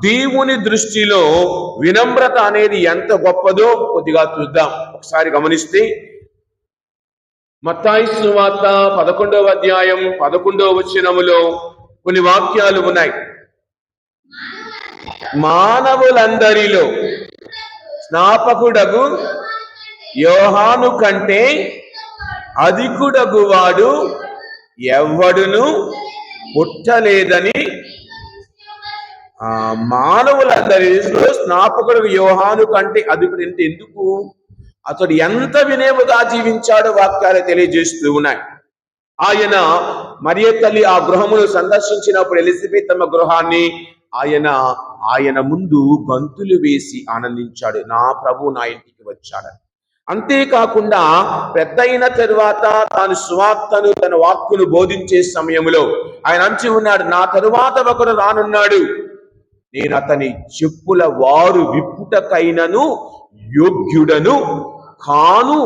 దేవుని దృష్టిలో వినమ్రత అనేది ఎంత గొప్పదో కొద్దిగా చూద్దాం. ఒకసారి గమనిస్తే మత్తయి సువార్త 11వ అధ్యాయం 11వ వచనములో కొన్ని వాక్యాలు ఉన్నాయి. మానవులందరిలో స్నాపకుడగు యోహాను కంటే అధికుడగు వాడు ఎవ్వడును పుట్టలేదని, మానవులందరిలో స్నాపకుడు యోహాను కంటే అధికుడు. ఎందుకు? అతడు ఎంత వినేముగా జీవించాడో వాక్యాలు తెలియజేస్తూ ఉన్నాయి. ఆయన మరియ తల్లి ఆ గృహమును సందర్శించినప్పుడు ఎలిజబెత్ తమ గృహాన్ని ఆయన ముందు గంతులు వేసి ఆనందించాడు, నా ప్రభు నా ఇంటికి వచ్చాడని. అంతేకాకుండా పెద్ద అయిన తరువాత తాను సువార్తను తన వాక్కును బోధించే సమయంలో ఆయన అంచి ఉన్నాడు, నా తరువాత ఒకడు రానున్నాడు, నేను అతని చెప్పుల వారు విప్పుటకైనను యోగ్యుడను కాను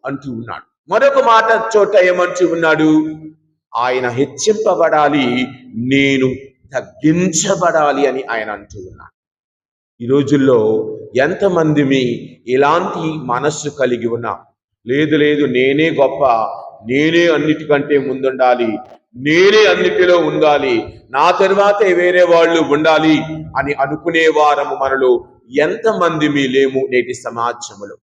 అంటూ ఉన్నాడు. మరొక మాట చోట ఏమంటూ ఉన్నాడు, ఆయన హెచ్చింపబడాలి, నేను తగ్గించబడాలి అని ఆయన అంటూ ఉన్నాడు. ఈ రోజుల్లో ఎంతమంది ఇలాంటి మనస్సు కలిగి ఉన్నా, లేదు నేనే గొప్ప, నేనే అన్నిటికంటే ముందుండాలి, నేనే అన్నిటిలో ఉండాలి, నా తరువాతే వేరే వాళ్ళు ఉండాలి అని అనుకునే వారము మనలో ఎంతమంది లేము నేటి సమాజంలో.